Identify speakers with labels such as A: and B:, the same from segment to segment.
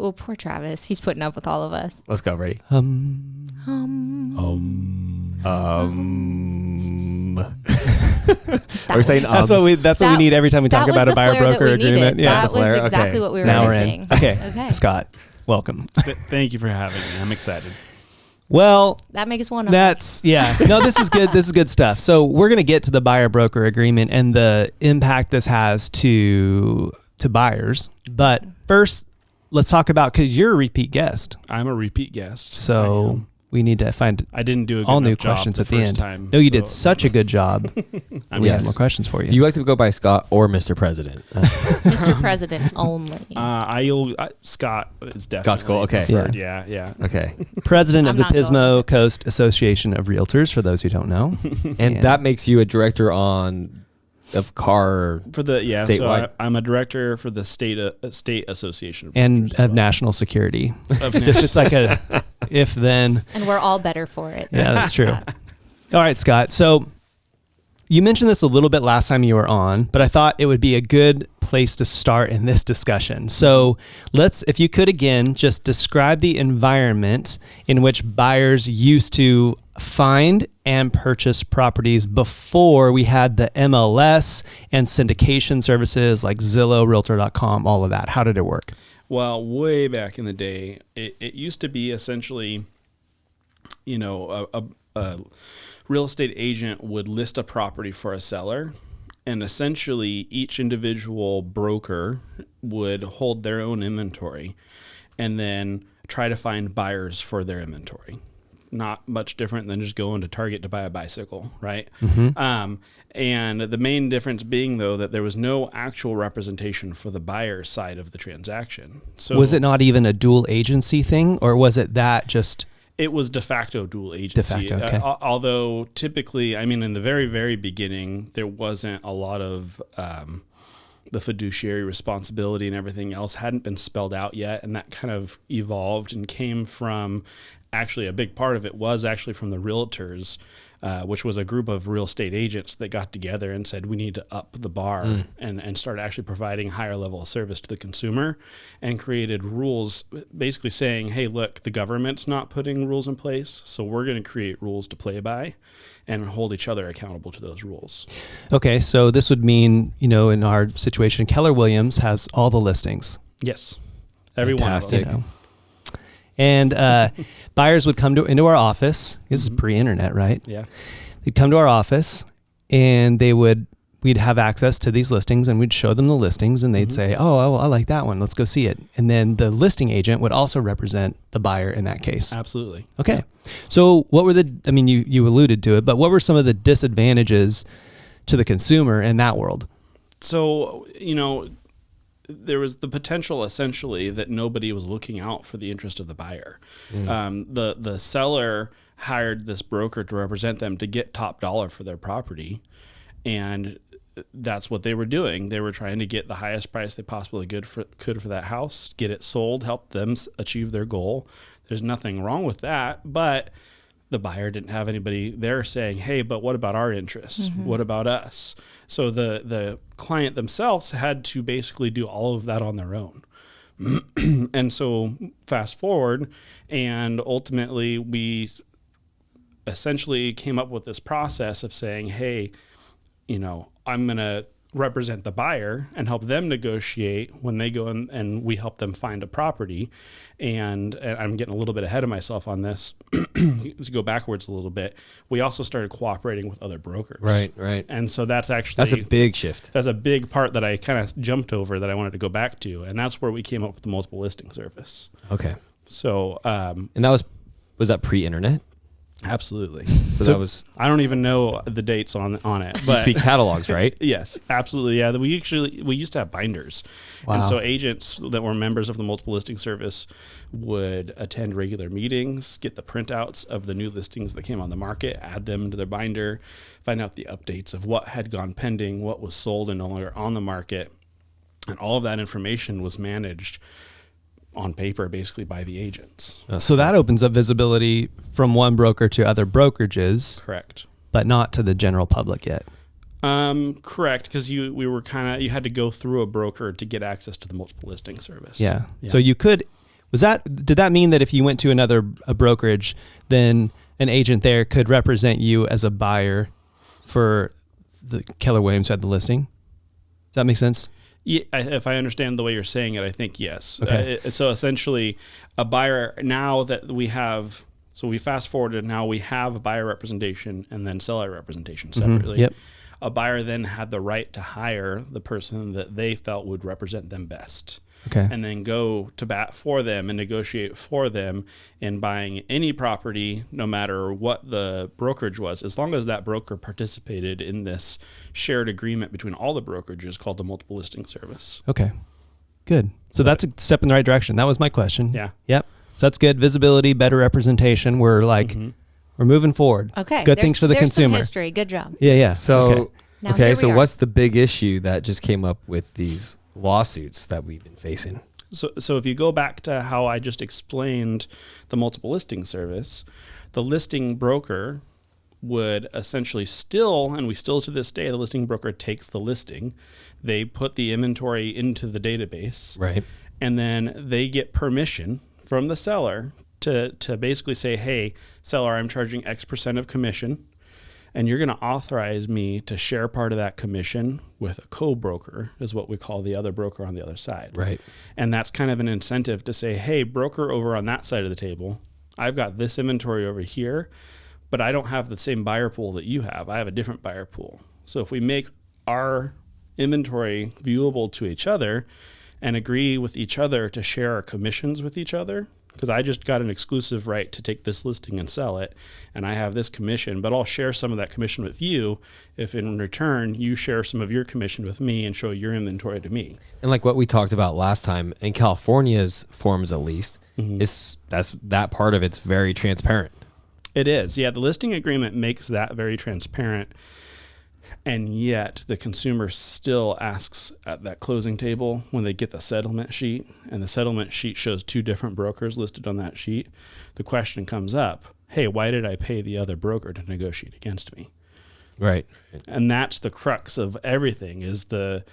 A: Oh, poor Travis. He's putting up with all of us.
B: Let's go. Ready? Are we saying
C: That's what we need every time we talk about a buyer broker agreement.
A: Yeah, that was exactly what we were missing.
C: Okay. Scott, welcome.
D: Thank you for having me. I'm excited.
C: Well,
A: that makes one of us.
C: No, this is good. This is good stuff. So we're going to get to the buyer broker agreement and the impact this has to buyers. But first, let's talk about, because you're a repeat guest.
D: I'm a repeat guest.
C: So we need to find
D: I didn't do a good
C: all new
D: job
C: questions
D: the
C: at the
D: first
C: end.
D: Time,
C: no, you did such a good job. We have more questions for you.
B: Do you like to go by Scott or Mr. President?
A: Mr. President only.
D: Scott is definitely
B: Scott's cool. Okay.
D: Preferred. Yeah.
B: Okay.
C: President of the
A: not going
C: Pismo Coast Association of Realtors, for those who don't know.
B: And that makes you a director of car
D: for the
B: statewide.
D: So I'm a director for the state association
C: of national security. It's like a if then.
A: And we're all better for it.
C: Yeah, that's true. All right, Scott. So you mentioned this a little bit last time you were on, but I thought it would be a good place to start in this discussion. So if you could again, just describe the environment in which buyers used to find and purchase properties before we had the MLS and syndication services like Zillow, Realtor.com, all of that. How did it work?
D: Well, way back in the day, it used to be essentially, a real estate agent would list a property for a seller, and essentially each individual broker would hold their own inventory and then try to find buyers for their inventory. Not much different than just going to Target to buy a bicycle, right? Mm-hmm. And the main difference being, though, that there was no actual representation for the buyer side of the transaction. So
C: was it not even a dual agency thing, or was it that just...
D: It was de facto dual agency.
C: De facto, okay.
D: Although typically, in the very, very beginning, there wasn't a lot of the fiduciary responsibility and everything else hadn't been spelled out yet. And that kind of evolved and came from, actually a big part of it was actually from the Realtors, which was a group of real estate agents that got together and said, we need to up the bar and start actually providing higher level of service to the consumer, and created rules basically saying, hey, look, the government's not putting rules in place, so we're going to create rules to play by and hold each other accountable to those rules. Okay,
C: so this would mean, in our situation, Keller Williams has all the listings.
D: Yes. Every
C: Fantastic.
D: one of them.
C: And buyers would come into our office. This is pre-internet, right?
D: Yeah.
C: They'd come to our office, and we'd have access to these listings, and we'd show them the listings, and they'd say, oh, I like that one. Let's go see it. And then the listing agent would also represent the buyer in that case.
D: Absolutely.
C: Okay. So what were you alluded to it, but what were some of the disadvantages to the consumer in that world?
D: So, there was the potential essentially that nobody was looking out for the interest of the buyer. The seller hired this broker to represent them to get top dollar for their property, and that's what they were doing. They were trying to get the highest price they possibly could for that house, get it sold, help them achieve their goal. There's nothing wrong with that, but the buyer didn't have anybody there saying, hey, but what about our interests? What about us? So the client themselves had to basically do all of that on their own. And so fast forward, and ultimately we essentially came up with this process of saying, hey, I'm going to represent the buyer and help them negotiate when they go in, and we help them find a property. And I'm getting a little bit ahead of myself on this. To go backwards a little bit, we also started cooperating with other brokers.
B: Right.
D: And so that's a
B: big shift.
D: That's a big part that I kind of jumped over that I wanted to go back to. And that's where we came up with the multiple listing service.
B: Okay.
D: So,
B: and that was that pre-internet?
D: Absolutely.
B: So that was...
D: I don't even know the dates on it. But
B: you speak catalogs, right?
D: Yes, absolutely. Yeah, we used to have binders.
C: Wow.
D: And so agents that were members of the multiple listing service would attend regular meetings, get the printouts of the new listings that came on the market, add them to their binder, find out the updates of what had gone pending, what was sold and no longer on the market. And all of that information was managed on paper basically by the agents.
C: So that opens up visibility from one broker to other brokerages.
D: Correct.
C: But not to the general public yet.
D: Correct, because you had to go through a broker to get access to the multiple listing service.
C: Yeah. So you could, Did that mean that if you went to a brokerage, then an agent there could represent you as a buyer for the Keller Williams who had the listing? Does that make sense?
D: Yeah, if I understand the way you're saying it, I think yes.
C: Okay.
D: So essentially, a buyer, now that we have, so we fast forwarded, now we have a buyer representation and then seller representation separately.
C: Yep.
D: A buyer then had the right to hire the person that they felt would represent them best.
C: Okay.
D: And then go to bat for them and negotiate for them in buying any property, no matter what the brokerage was, as long as that broker participated in this shared agreement between all the brokerages called the multiple listing service.
C: Okay. Good. So that's a step in the right direction. That was my question.
D: Yeah.
C: Yep. So that's good. Visibility, better representation. We're we're moving forward.
A: Okay.
C: Good things for the consumer.
A: Some history. Good job.
C: Yeah.
B: So,
A: Now here we
B: so
A: are.
B: what's the big issue that just came up with these lawsuits that we've been facing?
D: So if you go back to how I just explained the multiple listing service, the listing broker would essentially still, and we still to this day, the listing broker takes the listing, they put the inventory into the database,
B: Right.
D: and then they get permission from the seller to basically say, hey, seller, I'm charging X% of commission, and you're going to authorize me to share part of that commission with a co-broker, is what we call the other broker on the other side.
B: Right.
D: And that's kind of an incentive to say, hey, broker over on that side of the table, I've got this inventory over here, but I don't have the same buyer pool that you have. I have a different buyer pool. So if we make our inventory viewable to each other and agree with each other to share our commissions with each other, because I just got an exclusive right to take this listing and sell it, and I have this commission, but I'll share some of that commission with you if in return you share some of your commission with me and show your inventory to me.
B: And like what we talked about last time, in California's forms at least, that part of it's very transparent.
D: It is. Yeah, the listing agreement makes that very transparent. And yet the consumer still asks at that closing table when they get the settlement sheet, and the settlement sheet shows two different brokers listed on that sheet. The question comes up, hey, why did I pay the other broker to negotiate against me?
B: Right.
D: And that's the crux of everything, is the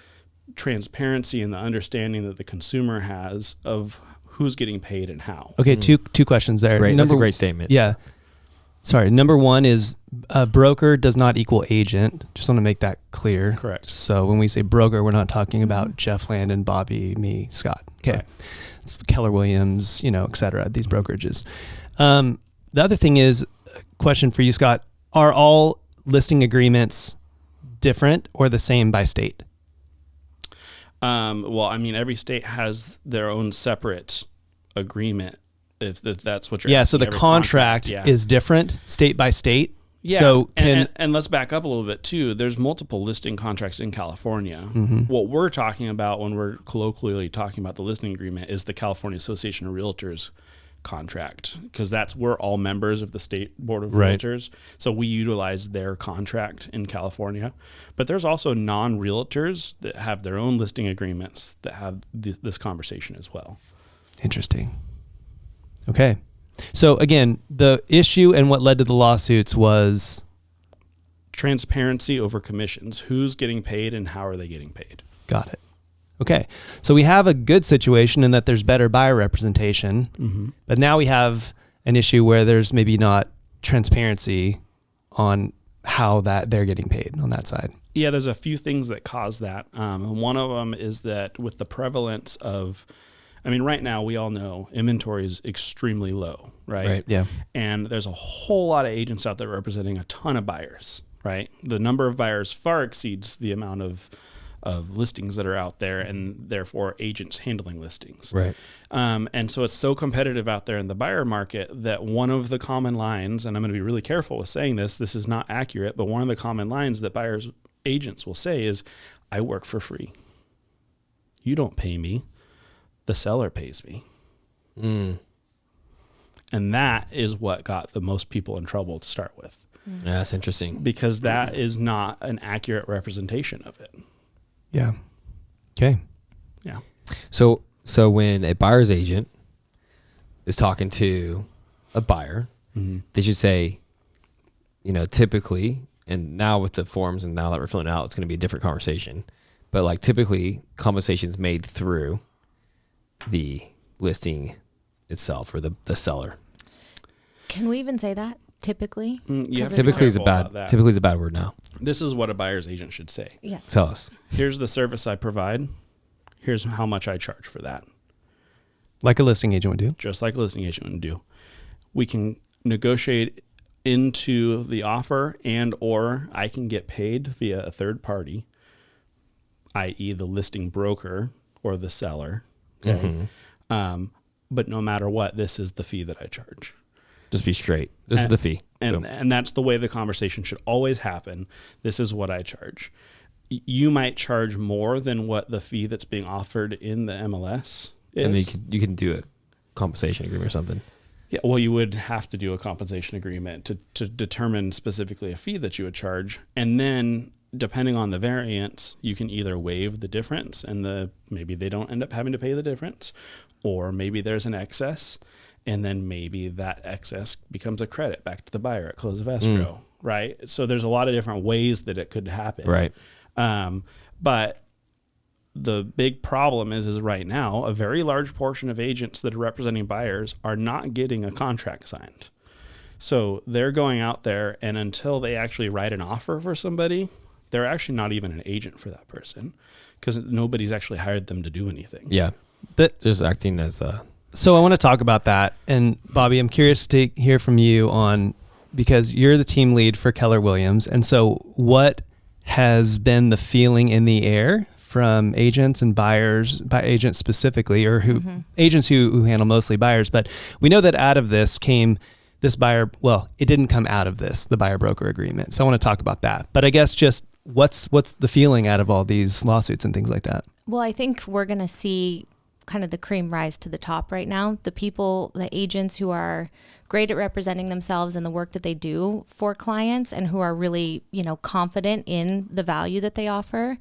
D: transparency and the understanding that the consumer has of who's getting paid and how.
C: Okay, two questions there.
B: That's a great statement.
C: Yeah. Sorry. Number one is broker does not equal agent. Just want to make that clear.
D: Correct.
C: So when we say broker, we're not talking about Jeff Landon, Bobby, me, Scott. Okay.
D: Right.
C: It's Keller Williams, et cetera, these brokerages. The other thing is, question for you, Scott, are all listing agreements different or the same by state?
D: Well, I mean, every state has their own separate agreement. If that's what you're asking.
C: So the
D: Every
C: contract is different state by state.
D: Yeah.
C: So
D: and let's back up a little bit too. There's multiple listing contracts in California. What we're talking about when we're colloquially talking about the listing agreement is the California Association of Realtors contract, because we're all members of the state board of realtors. So we utilize their contract in California. But there's also non-realtors that have their own listing agreements that have this conversation as well.
C: Interesting. Okay. So again, the issue and what led to the lawsuits was
D: transparency over commissions. Who's getting paid and how are they getting paid?
C: Got it. Okay. So we have a good situation in that there's better buyer representation, but now we have an issue where there's maybe not transparency on how that they're getting paid on that side.
D: Yeah, there's a few things that cause that. One of them is that with the prevalence of, right now we all know inventory is extremely low, right?
C: Yeah.
D: And there's a whole lot of agents out there representing a ton of buyers, right? The number of buyers far exceeds the amount of listings that are out there, and therefore agents handling listings.
B: Right.
D: And so it's so competitive out there in the buyer market that one of the common lines, and I'm going to be really careful with saying this is not accurate, but one of the common lines that buyers agents will say is, I work for free. You don't pay me. The seller pays me. And that is what got the most people in trouble to start with.
B: Yeah, that's interesting.
D: Because that is not an accurate representation of it.
C: Yeah. Okay.
D: Yeah.
B: So when a buyer's agent is talking to a buyer, they should say, typically, and now with the forms and now that we're filling out, it's going to be a different conversation. But like typically conversations made through the listing itself or the seller.
A: Can we even say that typically?
B: Typically is a bad word now.
D: This is what a buyer's agent should say.
A: Yeah.
B: Tell us.
D: Here's the service I provide. Here's how much I charge for that.
C: Like a listing agent would do.
D: Just like a listing agent would do. We can negotiate into the offer, and or I can get paid via a third party, i.e. the listing broker or the seller. Okay. But no matter what, this is the fee that I charge.
B: Just be straight. This is the fee.
D: And that's the way the conversation should always happen. This is what I charge. You might charge more than what the fee that's being offered in the MLS is.
B: And then you can do a compensation agreement or something.
D: Yeah, well, you would have to do a compensation agreement to determine specifically a fee that you would charge. And then depending on the variance, you can either waive the difference and maybe they don't end up having to pay the difference, or maybe there's an excess. And then maybe that excess becomes a credit back to the buyer at close of escrow, right? So there's a lot of different ways that it could happen.
B: Right.
D: But the big problem is right now, a very large portion of agents that are representing buyers are not getting a contract signed. So they're going out there, and until they actually write an offer for somebody, they're actually not even an agent for that person because nobody's actually hired them to do anything.
B: Yeah. Just acting as a...
C: So I want to talk about that. And Bobby, I'm curious to hear from you because you're the team lead for Keller Williams. And so what has been the feeling in the air from agents and buyers, by agents specifically, or agents who handle mostly buyers? But we know that out of this came this buyer. Well, it didn't come out of this, the buyer broker agreement. So I want to talk about that. But I guess just what's the feeling out of all these lawsuits and things like that?
A: Well, I think we're going to see kind of the cream rise to the top right now. The agents who are great at representing themselves and the work that they do for clients and who are really, confident in the value that they offer,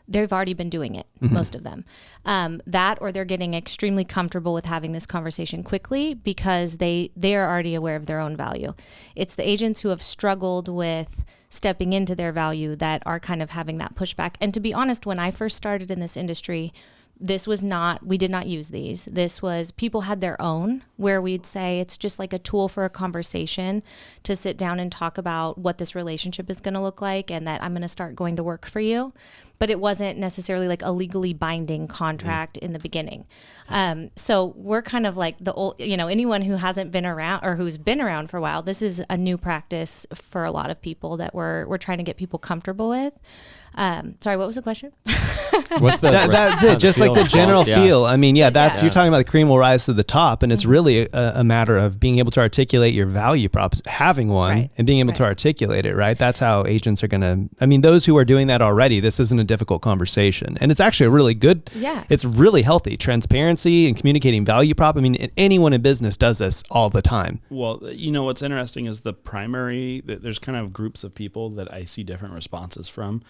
A: they've already been doing it, most of them. That, or they're getting extremely comfortable with having this conversation quickly because they are already aware of their own value. It's the agents who have struggled with stepping into their value that are kind of having that pushback. And to be honest, when I first started in this industry, we did not use these. This was, people had their own, where we'd say it's just like a tool for a conversation to sit down and talk about what this relationship is going to look like and that I'm going to start going to work for you. But it wasn't necessarily like a legally binding contract in the beginning. So we're kind of like the old, anyone who hasn't been around or who's been around for a while, this is a new practice for a lot of people that we're trying to get people comfortable with. Sorry, what was the question?
B: What's
C: that's it. Just like the general feel. I mean, you're talking about the cream will rise to the top, and it's really a matter of being able to articulate your value props, having one, and being able to articulate it. Right. That's how agents are going to. I mean, those who are doing that already, this isn't a difficult conversation, and it's actually a really good. Yeah. It's really healthy transparency and communicating value prop. I mean, anyone in business does this all the time.
D: Well, what's interesting is there's kind of groups of people that I see different responses from.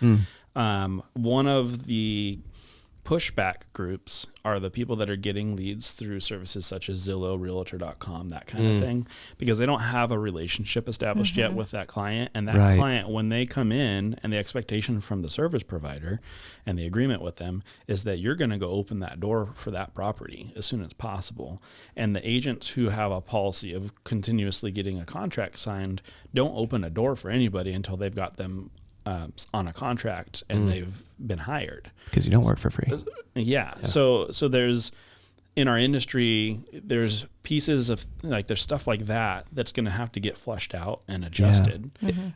D: One of the pushback groups are the people that are getting leads through services such as Zillow, Realtor.com, that kind of thing, because they don't have a relationship established yet with that client. And that client, when they come in, and the expectation from the service provider and the agreement with them is that you're going to go open that door for that property as soon as possible. And the agents who have a policy of continuously getting a contract signed don't open a door for anybody until they've got them on a contract and they've been hired.
C: Because you don't work for free.
D: Yeah. So there's, in our industry, there's pieces of there's stuff like that's going to have to get flushed out and adjusted.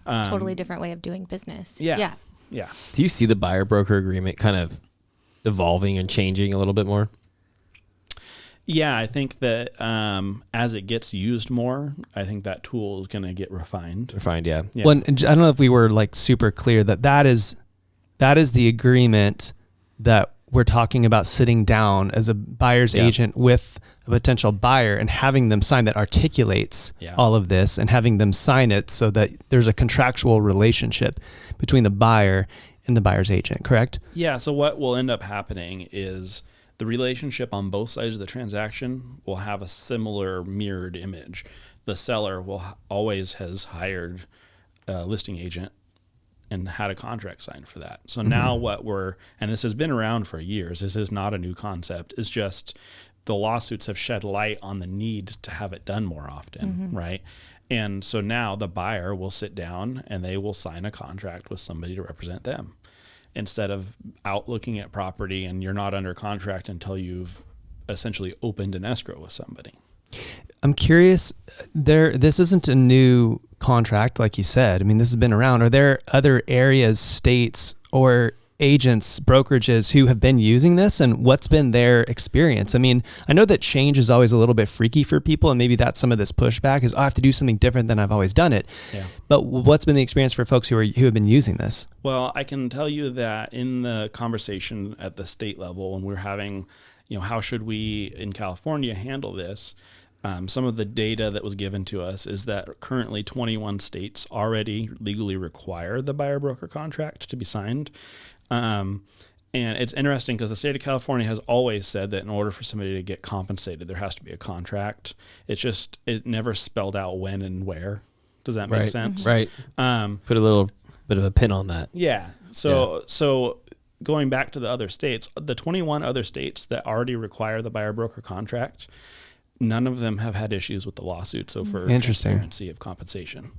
A: Totally different way of doing business.
D: Yeah.
B: Do you see the buyer broker agreement kind of evolving and changing a little bit more?
D: Yeah, I think that as it gets used more, I think that tool is going to get refined.
B: Yeah.
C: Well, I don't know if we were super clear that is the agreement that we're talking about, sitting down as a buyer's agent with a potential buyer and having them sign, that articulates all of this, and having them sign it so that there's a contractual relationship between the buyer and the buyer's agent, correct?
D: Yeah, so what will end up happening is the relationship on both sides of the transaction will have a similar mirrored image. The seller always has hired a listing agent and had a contract signed for that. So now and this has been around for years, this is not a new concept, it's just the lawsuits have shed light on the need to have it done more often, right? And so now the buyer will sit down and they will sign a contract with somebody to represent them, instead of out looking at property and you're not under contract until you've essentially opened an escrow with somebody.
C: I'm curious, this isn't a new contract, like you said. I mean, this has been around. Are there other areas, states, or agents, brokerages who have been using this, and what's been their experience? I mean, I know that change is always a little bit freaky for people, and maybe that's some of this pushback is, I have to do something different than I've always done it.
D: Yeah.
C: But what's been the experience for folks who have been using this?
D: Well, I can tell you that in the conversation at the state level, when we're having, how should we in California handle this? Some of the data that was given to us is that currently 21 states already legally require the buyer broker contract to be signed. And it's interesting because the state of California has always said that in order for somebody to get compensated, there has to be a contract. It never spelled out when and where. Does that make sense?
B: Right. Put a little bit of a pin on that.
D: Yeah. So going back to the other states, the 21 other states that already require the buyer broker contract, none of them have had issues with the lawsuit. So for transparency of compensation.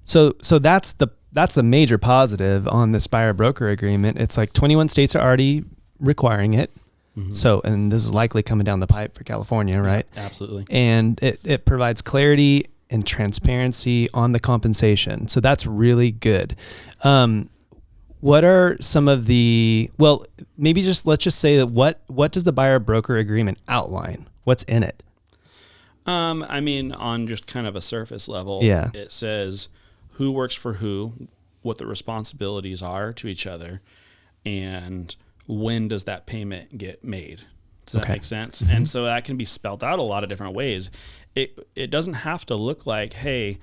C: So that's the major positive on this buyer broker agreement. It's like 21 states are already requiring it. Mm-hmm. So, and this is likely coming down the pipe for California, right?
D: Yeah, absolutely.
C: And it provides clarity and transparency on the compensation. So that's really good. What are some of let's just say that what does the buyer broker agreement outline? What's in it?
D: On just kind of a surface level, it says who works for who, what the responsibilities are to each other, and when does that payment get made. Does that make sense? Mm-hmm. And so that can be spelled out a lot of different ways. It doesn't have to look like, hey,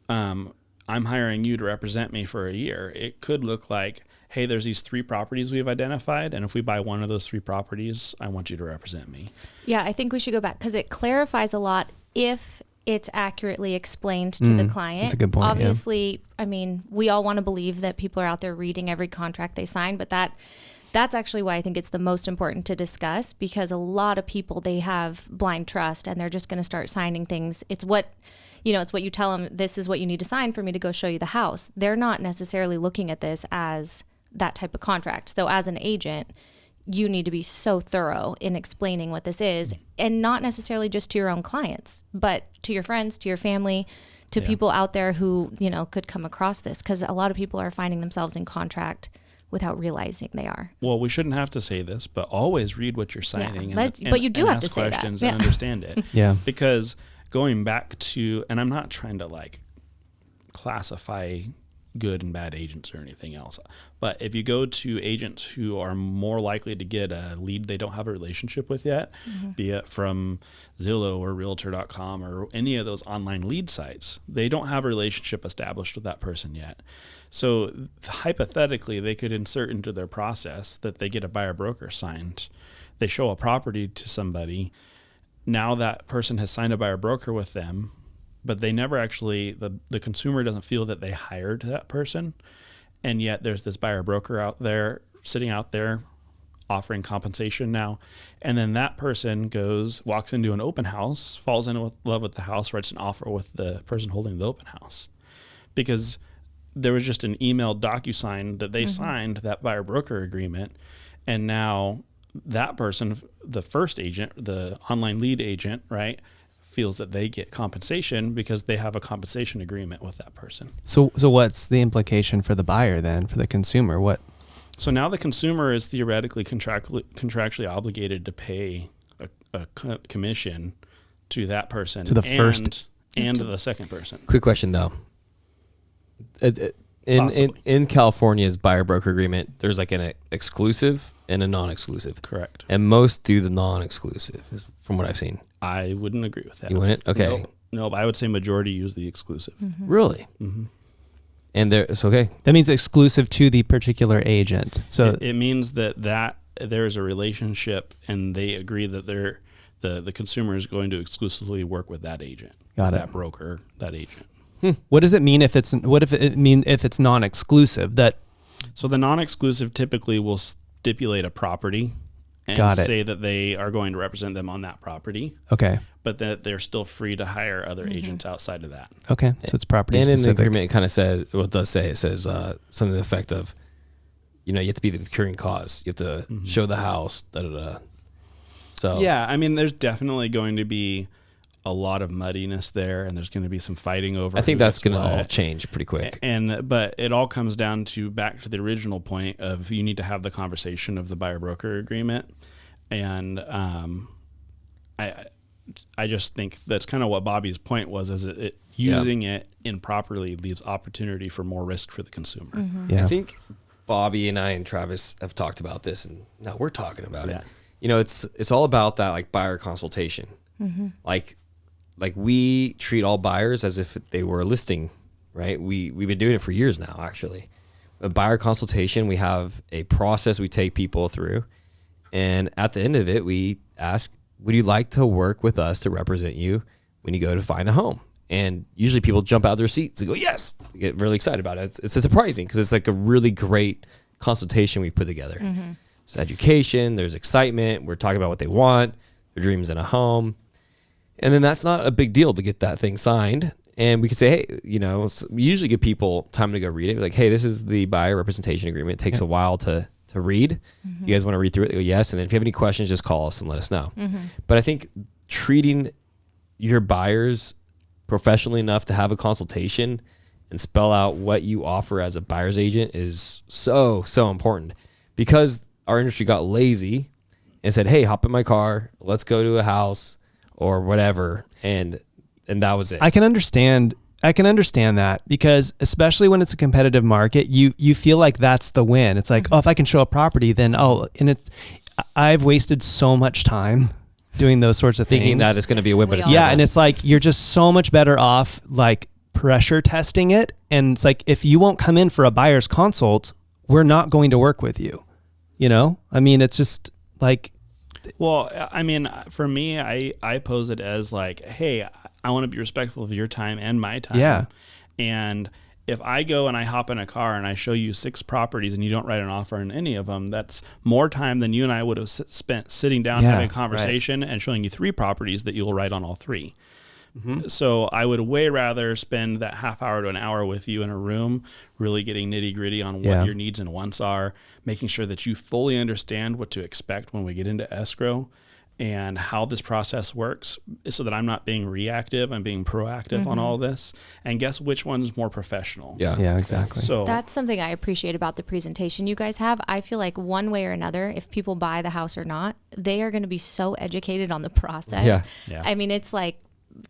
D: I'm hiring you to represent me for a year. It could look like, hey, there's these 3 properties we've identified, and if we buy one of those 3 properties, I want you to represent me.
A: Yeah, I think we should go back because it clarifies a lot if it's accurately explained to the client.
C: That's a good point.
A: Obviously, I mean, we all want to believe that people are out there reading every contract they sign, but that's actually why I think it's the most important to discuss, because a lot of people, they have blind trust and they're just going to start signing things. It's what you tell them, this is what you need to sign for me to go show you the house. They're not necessarily looking at this as that type of contract. So as an agent, you need to be so thorough in explaining what this is, and not necessarily just to your own clients, but to your friends, to your family, to people out there who, could come across this, because a lot of people are finding themselves in contract without realizing they are.
D: Well, we shouldn't have to say this, but always read what you're signing.
A: But you do have to say that.
D: Ask questions and understand it.
C: Yeah.
D: Because going back to, and I'm not trying to classify good and bad agents or anything else, but if you go to agents who are more likely to get a lead they don't have a relationship with yet, be it from Zillow or Realtor.com or any of those online lead sites, they don't have a relationship established with that person yet. So hypothetically, they could insert into their process that they get a buyer broker signed. They show a property to somebody. Now that person has signed a buyer broker with them, but they never actually, the consumer doesn't feel that they hired that person. And yet there's this buyer broker out there, sitting out there, offering compensation now. And then that person walks into an open house, falls in love with the house, writes an offer with the person holding the open house. Because there was just an email DocuSign that they signed that buyer broker agreement. And now that person, the first agent, the online lead agent, right, feels that they get compensation because they have a compensation agreement with that person.
C: So what's the implication for the buyer then, for the consumer?
D: So now the consumer is theoretically contractually obligated to pay a commission to that person,
C: to the first
D: and to the second person.
B: Quick question though. In California's buyer broker agreement, there's like an exclusive and a non-exclusive.
D: Correct.
B: And most do the non-exclusive, from what I've seen.
D: I wouldn't agree with that.
B: You wouldn't? Okay.
D: No, but I would say majority use the exclusive.
B: Mm-hmm. Really? Mm-hmm. And it's okay.
C: That means exclusive to the particular agent. So
D: it means that there's a relationship, and they agree that the consumer is going to exclusively work with that agent, that broker, that agent.
C: What does it mean if it's non-exclusive?
D: So the non-exclusive typically will stipulate a property and
C: Got it.
D: say that they are going to represent them on that property,
C: Okay.
D: but that they're still free to hire other agents outside of that.
C: Okay. So it's property
B: And in the
C: specific.
B: agreement, it kind of says, well, it does say, it says something to the effect of, you have to be the procuring cause. You have to show the house, da-da-da. So
D: Yeah, I mean, there's definitely going to be a lot of muddiness there, and there's going to be some fighting over.
B: I think
D: who
B: that's
D: gets
B: going to
D: what.
B: all change pretty quick.
D: But it all comes down to back to the original point of you need to have the conversation of the buyer broker agreement, and I just think that's kind of what Bobby's point was, is it using it improperly leaves opportunity for more risk for the consumer.
C: Yeah.
B: I think Bobby and I and Travis have talked about this, and now we're talking about it. It's all about that like buyer consultation. Like we treat all buyers as if they were a listing, right? We've been doing it for years now, actually. A buyer consultation, we have a process we take people through, and at the end of it, we ask, would you like to work with us to represent you when you go to find a home? And usually people jump out of their seats and go, yes, they get really excited about it. It's surprising because it's like a really great consultation we put together. There's education, there's excitement. We're talking about what they want, their dreams in a home. And then that's not a big deal to get that thing signed. And we could say, hey, we usually give people time to go read it. We're like, hey, this is the buyer representation agreement. It takes a while to read. Do you guys want to read through it? They go, yes. And then if you have any questions, just call us and let us know. But I think treating your buyers professionally enough to have a consultation and spell out what you offer as a buyer's agent is so, so important, because our industry got lazy and said, hey, hop in my car, let's go to a house or whatever. And that was it.
C: I can understand that, because especially when it's a competitive market, you feel like that's the win. It's like, oh, if I can show a property, then I've wasted so much time doing those sorts of
B: Thinking
C: things.
B: that it's going to be a win, but it's
C: Yeah,
B: not.
C: and it's like you're just so much better off like pressure testing it. And it's like, if you won't come in for a buyer's consult, we're not going to work with you. I mean, it's just like,
D: Well, I mean, for me, I pose it as like, hey, I want to be respectful of your time and my time.
C: Yeah.
D: And if I go and I hop in a car and I show you 6 properties and you don't write an offer on any of them, that's more time than you and I would have spent sitting down having a conversation and showing you 3 properties that you'll write on all 3. So I would way rather spend that half hour to an hour with you in a room, really getting nitty gritty on what your needs and wants are, making sure that you fully understand what to expect when we get into escrow and how this process works, so that I'm not being reactive, I'm being proactive on all this, and guess which one's more professional.
C: yeah, exactly.
D: So
A: That's something I appreciate about the presentation you guys have. I feel like one way or another, if people buy the house or not, they are going to be so educated on the process.
D: Yeah.
A: I mean, it's like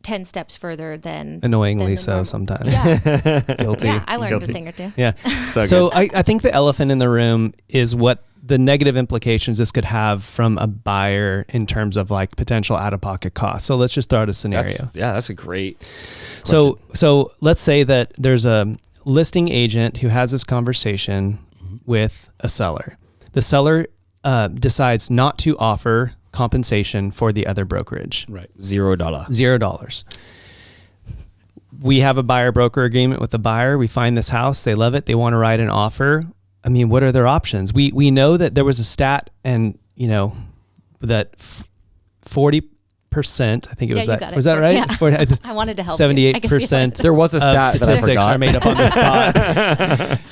A: 10 steps further than
C: Annoyingly
A: than the
C: so
A: normal-
C: sometimes.
A: Yeah.
C: Guilty.
A: Yeah, I learned
C: Guilty.
A: a thing or two.
C: Yeah. So I think the elephant in the room is what the negative implications this could have from a buyer in terms of like potential out-of-pocket costs. So let's just throw out a scenario.
B: That's a great
C: So let's say that there's a listing agent who has this conversation with a seller. The seller decides not to offer compensation for the other brokerage.
D: right.
B: $0.
C: $0. We have a buyer broker agreement with the buyer. We find this house. They love it. They want to write an offer. I mean, what are their options? We know that there was a stat, and that 40%, I think it was
A: Yeah, you
C: that.
A: got
C: Was
A: it.
C: that right?
A: Yeah.
C: 40,
A: I wanted to help you. I could feel
C: 78%.
A: it.
B: There was a
C: of
B: stat that I
C: statistics
B: forgot.
C: are made up on the spot.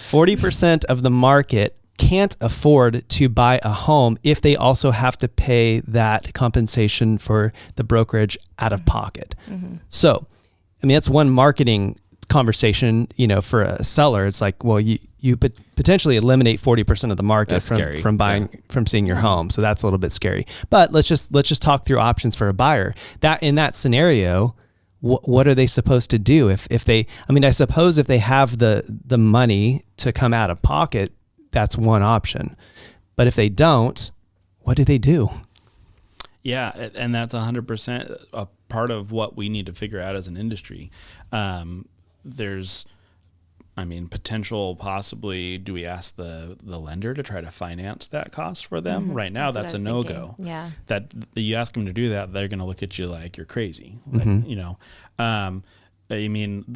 C: 40% of the market can't afford to buy a home if they also have to pay that compensation for the brokerage out of pocket. So, I mean, that's one marketing conversation, for a seller. It's like, well, you potentially eliminate 40% of the market
B: That's scary.
C: from buying, from seeing your home. So that's a little bit scary. But let's just talk through options for a buyer. That in that scenario, what are they supposed to do if they? I mean, I suppose if they have the money to come out of pocket, that's one option. But if they don't, what do they do?
D: Yeah, and that's 100% a part of what we need to figure out as an industry. There's, potential possibly, do we ask the lender to try to finance that cost for them? Right now, that's a
A: what I was
D: no-go.
A: thinking. Yeah.
D: That you ask them to do that, they're going to look at you like you're crazy. The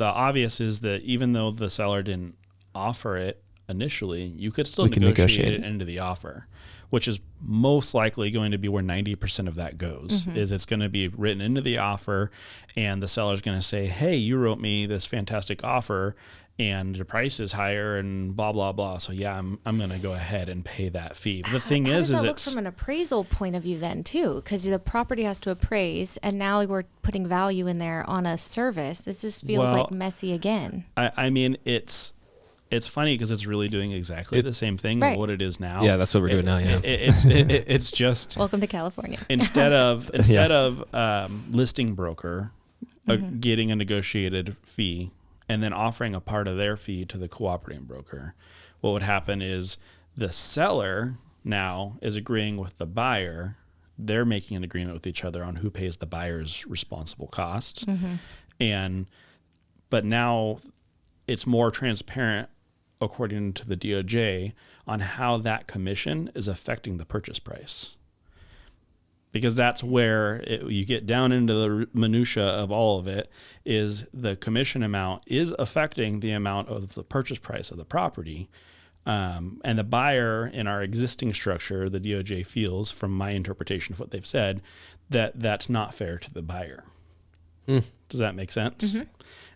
D: obvious is that even though the seller didn't offer it, initially, you could still
C: We can
D: negotiate
C: negotiate
D: it into the offer, which is most likely going to be where 90% of that goes. Is it's going to be written into the offer, and the seller's going to say, hey, you wrote me this fantastic offer and the price is higher and blah blah blah, so yeah, I'm going to go ahead and pay that fee. But the thing
A: How
D: is
A: does that look
D: it's
A: from an appraisal point of view then too? Because the property has to appraise, and now we're putting value in there on a service. This just feels like messy again.
D: I mean, it's funny because it's really doing exactly the same thing
A: Right.
D: what it is now.
B: Yeah, that's what we're doing now. Yeah.
D: It's just
A: Welcome to California.
D: instead of listing broker getting a negotiated fee and then offering a part of their fee to the cooperating broker, what would happen is the seller now is agreeing with the buyer. They're making an agreement with each other on who pays the buyer's responsible costs. But now it's more transparent, according to the DOJ, on how that commission is affecting the purchase price. Because that's where you get down into the minutia of all of it, is the commission amount is affecting the amount of the purchase price of the property. And the buyer in our existing structure, the DOJ feels, from my interpretation of what they've said, that that's not fair to the buyer. Does that make sense?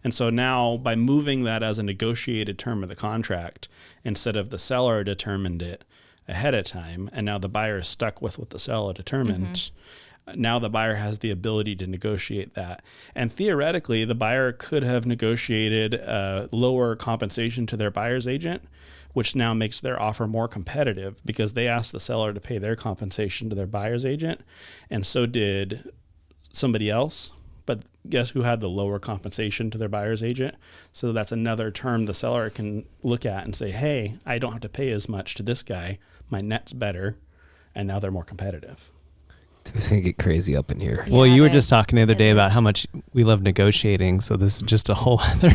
D: And so now by moving that as a negotiated term of the contract, instead of the seller determined it ahead of time, and now the buyer is stuck with what the seller determined, now the buyer has the ability to negotiate that. And theoretically, the buyer could have negotiated lower compensation to their buyer's agent, which now makes their offer more competitive because they asked the seller to pay their compensation to their buyer's agent, and so did somebody else. But guess who had the lower compensation to their buyer's agent? So that's another term the seller can look at and say, hey, I don't have to pay as much to this guy. My net's better. And now they're more competitive.
B: It's going to get crazy up in here.
C: Well,
A: Yeah,
C: you were
A: it
C: just
A: is.
C: talking the other
A: It
C: day about
A: is.
C: how much we love negotiating. So this is just a whole other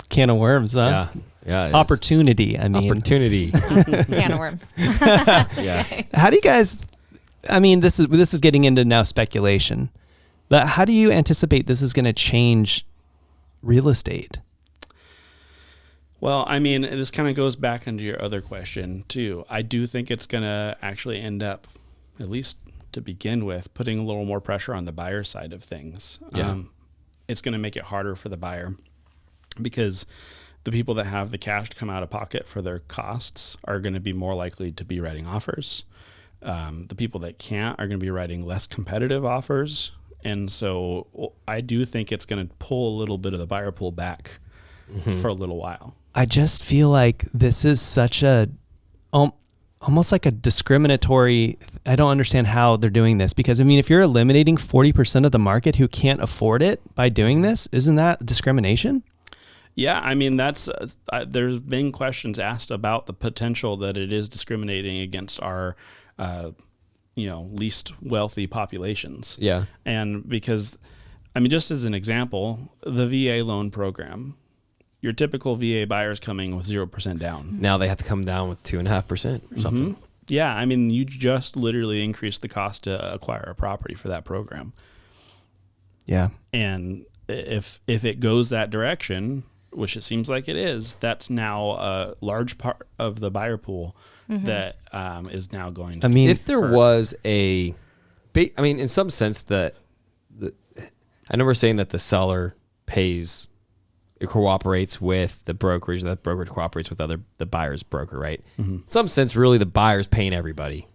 C: can of worms, huh?
B: Yeah. it is.
C: Opportunity, I mean.
B: Opportunity.
A: Can of worms.
B: Yeah.
C: How do you guys, I mean, this is getting into now speculation, but how do you anticipate this is going to change real estate?
D: Well, I mean, this kind of goes back into your other question, too. I do think it's going to actually end up, at least to begin with, putting a little more pressure on the buyer side of things.
B: Yeah.
D: It's going to make it harder for the buyer because the people that have the cash to come out of pocket for their costs are going to be more likely to be writing offers. The people that can't are going to be writing less competitive offers. And so I do think it's going to pull a little bit of the buyer pool back for a little while.
C: I just feel like this is such a, almost like a discriminatory, I don't understand how they're doing this, because I mean, if you're eliminating 40% of the market who can't afford it by doing this, isn't that discrimination?
D: Yeah, I mean, that's there's been questions asked about the potential that it is discriminating against our least wealthy populations.
B: Yeah.
D: And because, I mean, just as an example, the VA loan program, your typical VA buyer is coming with 0% down.
B: Now they have to come down with 2.5% or something.
D: Yeah, I mean, you just literally increased the cost to acquire a property for that program.
C: Yeah.
D: And if it goes that direction, which it seems like it is, that's now a large part of the buyer pool that is now going to.
C: I mean,
B: If there was in some sense I know we're saying that the seller cooperates with the brokerage, that brokerage cooperates with the buyer's broker, right? In some sense, really the buyer's paying everybody.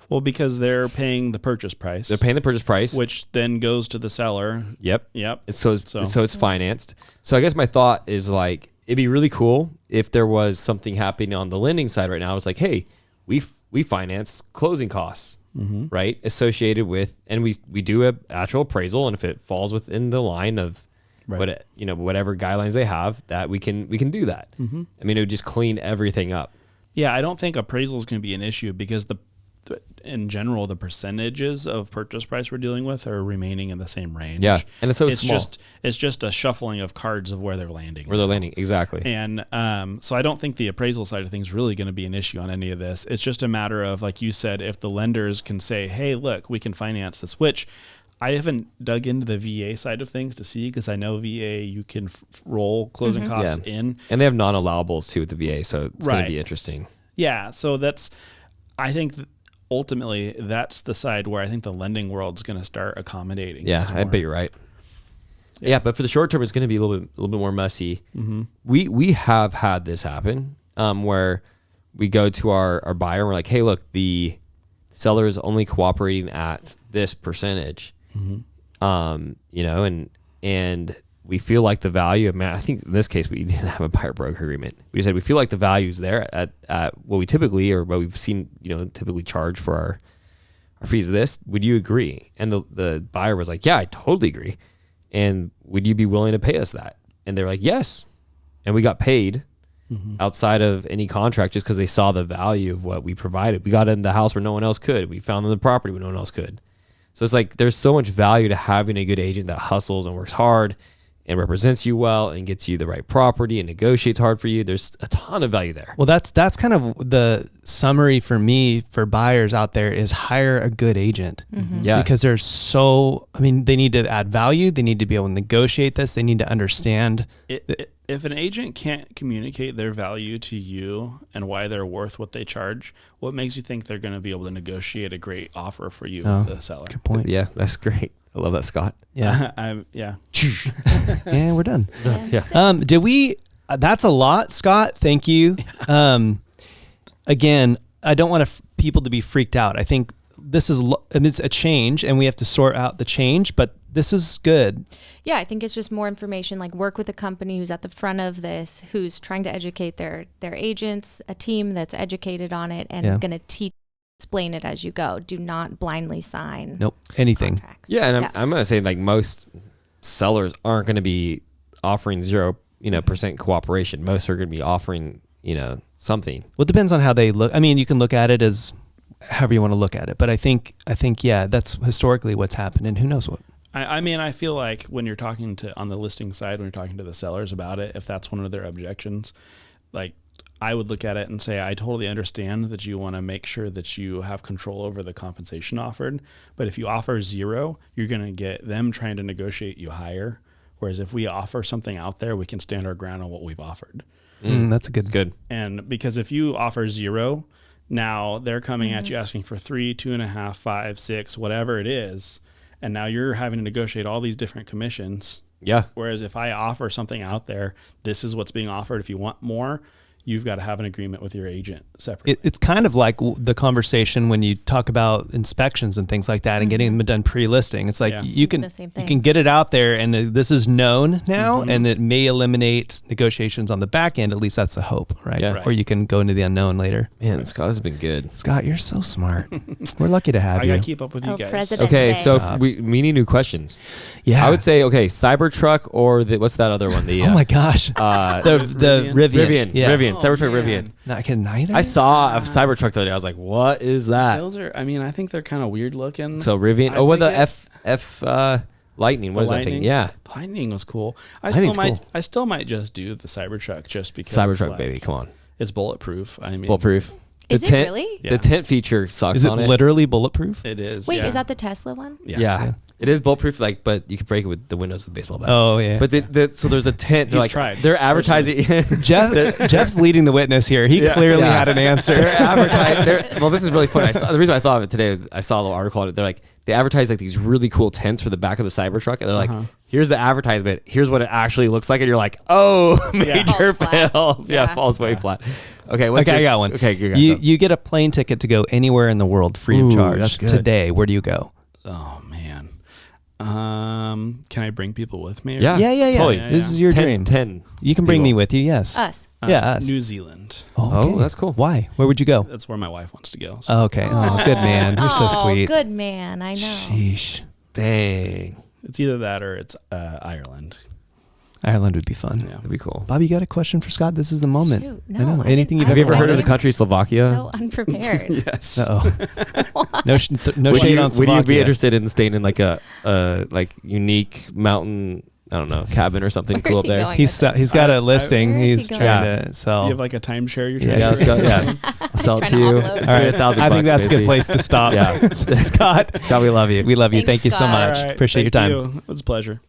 D: Well, because they're paying the purchase price.
B: They're paying the purchase price.
D: which then goes to the seller.
B: Yep.
D: Yep.
B: So it's financed. So I guess my thought is like, it'd be really cool if there was something happening on the lending side right now. It's like, hey, we finance closing costs, right? Associated with, and we do an actual appraisal. And if it falls within the line of whatever guidelines they have, that we can do that. I mean, it would just clean everything up.
D: Yeah, I don't think appraisal is going to be an issue because in general, the percentages of purchase price we're dealing with are remaining in the same range.
B: Yeah, and it's small.
D: It's just a shuffling of cards of where they're landing.
B: Exactly.
D: And so I don't think the appraisal side of things is really going to be an issue on any of this. It's just a matter of, like you said, if the lenders can say, hey, look, we can finance this, which I haven't dug into the VA side of things to see, because I know VA, you can roll closing costs in.
B: And they have non-allowables too with the VA, so it's going to be interesting.
D: Yeah, so I think ultimately that's the side where I think the lending world's going to start accommodating.
B: Yeah, I bet you're right. Yeah, but for the short term, it's going to be a little bit more messy. Mm-hmm. We have had this happen where we go to our buyer and we're like, hey, look, the seller is only cooperating at this percentage. Mm-hmm. And we feel like the value of, I think in this case we didn't have a buyer broker agreement. We said we feel like the value is there at what we typically, or what we've seen, typically charge for our fees of this. Would you agree? And the buyer was like, yeah, I totally agree. And would you be willing to pay us that? And they're like, yes. And we got paid outside of any contract just because they saw the value of what we provided. We got in the house where no one else could. We found the property where no one else could. So it's like there's so much value to having a good agent that hustles and works hard and represents you well and gets you the right property and negotiates hard for you. There's a ton of value there.
C: Well, that's kind of the summary for me for buyers out there is hire a good agent.
A: Mm-hmm.
B: Yeah.
C: Because they need to add value. They need to be able to negotiate this. They need to understand.
D: If an agent can't communicate their value to you and why they're worth what they charge, what makes you think they're going to be able to negotiate a great offer for you with the seller?
C: Good point.
B: Yeah, that's great. I love that, Scott.
C: Yeah.
D: Yeah.
C: And we're done.
B: Yeah.
C: Did we, that's a lot, Scott. Thank you. Again, I don't want people to be freaked out. I think this is, it's a change and we have to sort out the change, but this is good.
A: Yeah, I think it's just more information, like work with a company who's at the front of this, who's trying to educate their agents, a team that's educated on it and going to explain it as you go. Do not blindly sign.
C: Nope. Anything.
A: Contracts.
B: Yeah, and I'm going to say like most sellers aren't going to be offering 0% cooperation. Most are going to be offering, something.
C: Well, it depends on how they look. I mean, you can look at it as however you want to look at it, but I think yeah, that's historically what's happened, and who knows what.
D: I feel like when you're talking on the listing side, when you're talking to the sellers about it, if that's one of their objections, like I would look at it and say, I totally understand that you want to make sure that you have control over the compensation offered. But if you offer 0, you're going to get them trying to negotiate you higher. Whereas if we offer something out there, we can stand our ground on what we've offered.
C: That's good.
D: And because if you offer 0, now they're coming at you asking for 3, 2.5, 5, 6, whatever it is. And now you're having to negotiate all these different commissions.
B: Yeah.
D: Whereas if I offer something out there, this is what's being offered. If you want more, you've got to have an agreement with your agent separately.
C: It's kind of like the conversation when you talk about inspections and things like that and getting them done pre-listing. It's like you can get it out there and this is known now and it may eliminate negotiations on the back end. At least that's the hope, right?
B: Yeah.
C: Or you can go into the unknown later.
B: Man, Scott has been good.
C: Scott, you're so smart. We're lucky to have
D: I
C: you.
D: got to keep up with you guys.
A: President
B: Okay,
A: Day.
B: so we need new questions.
C: Yeah.
B: I would say, Cybertruck or what's that other one?
C: Oh my gosh. The Rivian. Yeah.
B: Rivian. Cybertruck Rivian.
C: No, I can neither.
B: I saw a Cybertruck the other day. I was like, what is that?
D: Those are, I think they're kind of weird looking.
B: So Rivian. The Lightning. What is that thing? Yeah.
D: Lightning was cool. I still might just do the Cybertruck just because.
B: Cybertruck, baby. Come on.
D: It's bulletproof.
B: Bulletproof.
A: Is it really?
B: The tent feature sucks
C: Is it
B: on it.
C: literally bulletproof?
D: It is.
A: Wait, is that the Tesla one?
B: Yeah. It is bulletproof, but you can break it with the windows with a baseball bat.
C: Oh yeah.
B: But so there's a tent. They're
D: tried.
B: They're advertising.
C: Jeff's leading the witness here. He clearly had an answer.
B: They're advertising. Well, this is really funny. The reason I thought of it today, I saw a little article on it. They're like, they advertise like these really cool tents for the back of the Cybertruck, and they're like, here's the advertisement. Here's what it actually looks like, and you're like, oh, major fail. Yeah, falls way flat. Okay,
C: I got one.
B: Okay,
C: you get a plane ticket to go anywhere in the world free of charge.
B: That's good.
C: Today. Where do you go?
D: Oh man. Can I bring people with me?
B: Yeah.
C: Totally. This is your dream.
B: 10.
C: You can bring me with you. Yes.
A: Us.
C: Us.
D: New Zealand.
C: Oh,
B: that's cool.
C: Why? Where would you go?
D: That's where my wife wants to go. So.
C: Okay. Oh, good man. You're so sweet.
A: Good man. I know.
C: Sheesh.
B: Dang.
D: It's either that or it's Ireland.
C: Ireland would be fun.
D: Yeah.
B: That'd be cool.
C: Bobby, you got a question for Scott? This is the moment.
A: Shoot,
C: I know.
A: no,
C: Anything you've
B: Have you ever
C: ever
B: heard of the country Slovakia?
A: So unprepared.
D: Yes.
C: Uh-oh. No shade on Slovakia.
B: Would you be interested in staying in like a unique mountain I don't know, cabin or something
A: Where's
B: cool up
A: he
B: there.
A: going?
C: He's got a listing.
A: Where is he
C: He's
A: going?
C: trying to sell.
D: You have like a timeshare you're trying
B: Yeah,
D: to
B: let's go. Yeah, I'll sell it
A: Trying
B: to
A: to
B: you.
A: offload.
B: It's
C: All right.
B: $1,000
C: I think that's a good
B: maybe.
C: place to stop.
B: Yeah.
C: Scott,
B: Scott, we love you.
C: we love you.
A: Thanks,
C: Thank you so
A: Scott.
C: much.
D: All right,
C: Appreciate your
D: thank
C: time.
D: you. It was a pleasure.